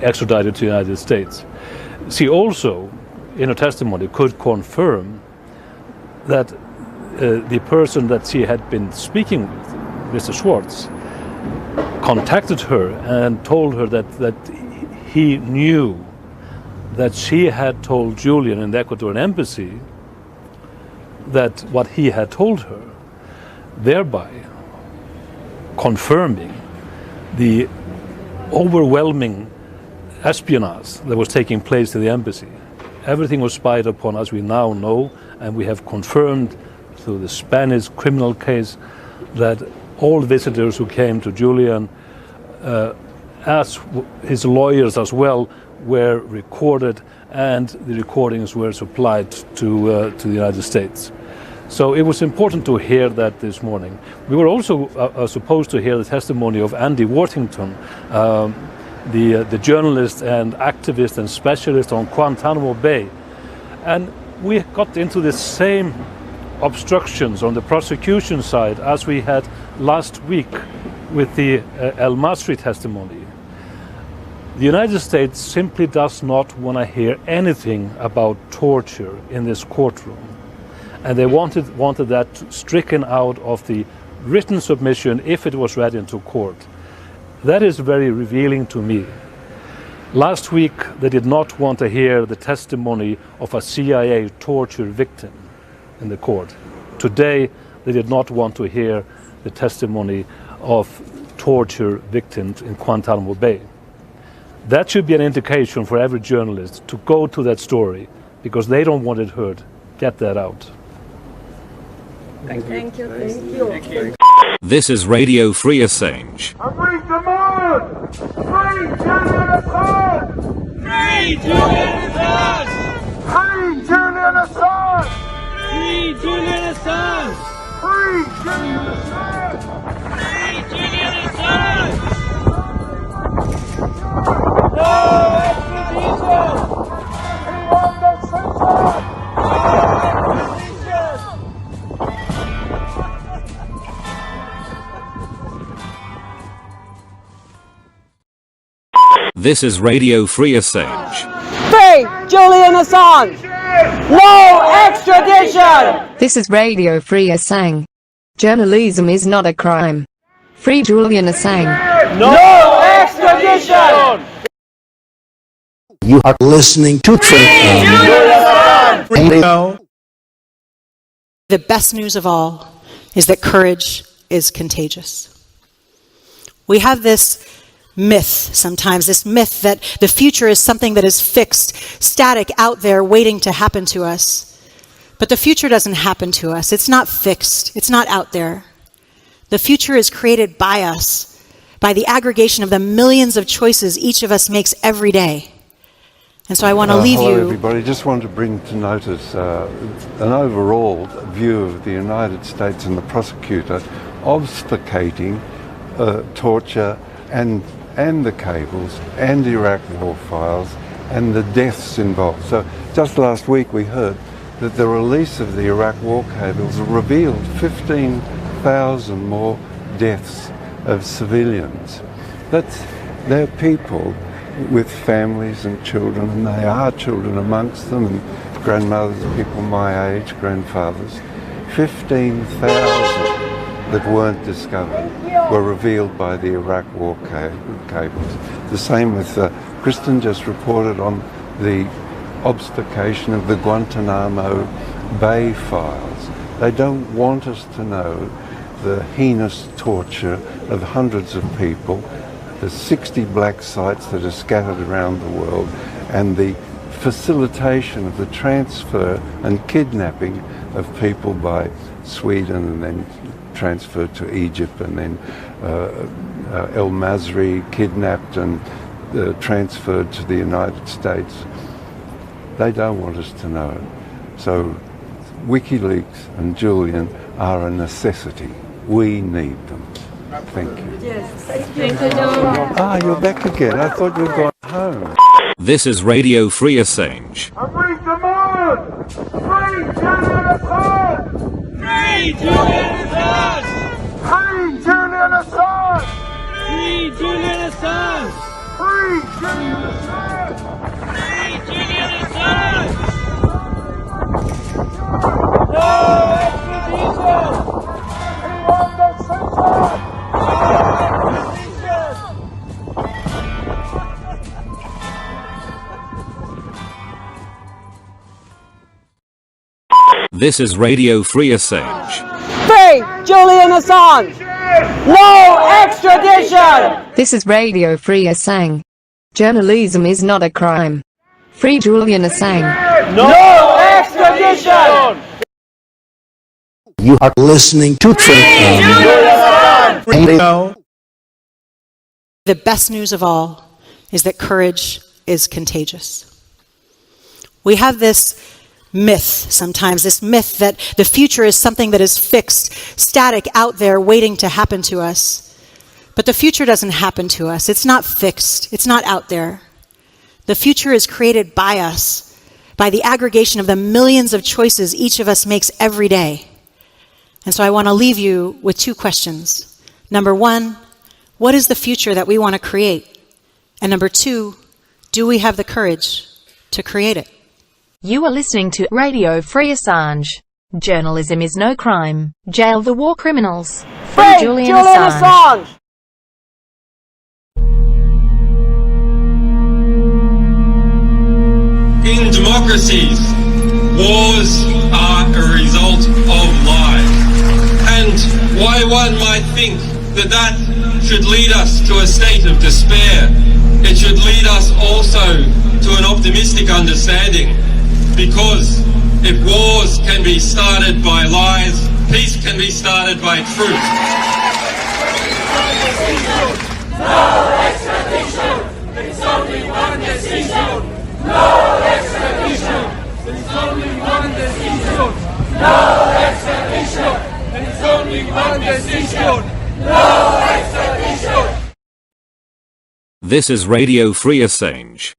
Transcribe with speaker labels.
Speaker 1: extradited to the United States. She also, in her testimony, could confirm that the person that she had been speaking with, Mr. Schwartz, contacted her and told her that he knew that she had told Julian in the Ecuadorian embassy that what he had told her, thereby confirming the overwhelming espionage that was taking place in the embassy. Everything was spied upon, as we now know, and we have confirmed through the Spanish criminal case that all visitors who came to Julian, as his lawyers as well, were recorded, and the recordings were supplied to the United States. So it was important to hear that this morning. We were also supposed to hear the testimony of Andy Worthington, the journalist and activist and specialist on Guantanamo Bay. And we got into the same obstructions on the prosecution side as we had last week with the El Masri testimony. The United States simply does not want to hear anything about torture in this courtroom. And they wanted that stricken out of the written submission if it was read into court. That is very revealing to me. Last week, they did not want to hear the testimony of a CIA torture victim in the court. Today, they did not want to hear the testimony of torture victims in Guantanamo Bay. That should be an indication for every journalist to go to that story, because they don't want it heard. Get that out.
Speaker 2: Thank you. Thank you. Thank you. Thank you.
Speaker 3: This is Radio Free Assange.
Speaker 4: Free demand! Free Julian Assange!
Speaker 5: Free Julian Assange!
Speaker 4: Free Julian Assange!
Speaker 5: Free Julian Assange!
Speaker 4: Free Julian Assange!
Speaker 5: Free Julian Assange! No extradition!
Speaker 4: Beyond the censor!
Speaker 3: This is Radio Free Assange.
Speaker 6: Free Julian Assange! No extradition!
Speaker 7: This is Radio Free Assange. Journalism is not a crime. Free Julian Assange.
Speaker 6: No extradition!
Speaker 8: You are listening to Free Julian Assange.
Speaker 9: The best news of all is that courage is contagious. We have this myth sometimes, this myth that the future is something that is fixed, static, out there, waiting to happen to us. But the future doesn't happen to us. It's not fixed. It's not out there. The future is created by us, by the aggregation of the millions of choices each of us makes every day. And so I want to leave
Speaker 10: hello
Speaker 9: you...
Speaker 10: everybody. Just want to bring to notice an overall view of the United States and the prosecutor obfuscating torture and the cables and Iraq war files and the deaths involved. So just last week we heard that the release of the Iraq war cables revealed 15,000 more deaths of civilians. They're people with families and children, and they are children amongst them, and grandmothers, people my age, grandfathers. 15,000 that weren't discovered were revealed by the Iraq war cables. The same with Kristen just reported on the obfuscation of the Guantanamo Bay files. They don't want us to know the heinous torture of hundreds of people, the 60 black sites that are scattered around the world, and the facilitation of the transfer and kidnapping of people by Sweden and then transferred to Egypt, and then El Masri kidnapped and transferred to the United States. They don't want us to know it. So WikiLeaks and Julian are a necessity. We need them. Thank you.
Speaker 2: Yes, thank you.
Speaker 10: You're back again. I thought you'd gone home.
Speaker 3: This is Radio Free Assange.
Speaker 4: Free demand! Free Julian Assange!
Speaker 5: Free Julian Assange!
Speaker 4: Free Julian Assange!
Speaker 5: Free Julian Assange!
Speaker 4: Free
Speaker 3: This is Radio Free Assange.
Speaker 6: Free Julian Assange! No extradition!
Speaker 7: This is Radio Free Assange. Journalism is not a crime. Free Julian Assange.
Speaker 6: No extradition!
Speaker 8: You are listening to Radio.
Speaker 9: The best news of all is that courage is contagious. We have this myth sometimes, this myth that the future is something that is fixed, static, out there, waiting to happen to us. But the future doesn't happen to us. It's not fixed. It's not out there. The future is created by us, by the aggregation of the millions of choices each of us makes every day. And so I want to leave you with two questions. Number one, what is the future that we want to create? And number two, do we have the courage to create it?
Speaker 11: You are listening to Radio Free Assange. Journalism is no crime. Jail the war criminals. Free Julian Assange.
Speaker 12: In democracies, wars are a result of lies. And why one might think that that should lead us to a state of despair, it should lead us also to an optimistic understanding. Because if wars can be started by lies, peace can be started by truth.
Speaker 4: No extradition! It's only one decision! No extradition! It's only one decision! No extradition! It's only one decision! No extradition!
Speaker 3: This is Radio Free Assange.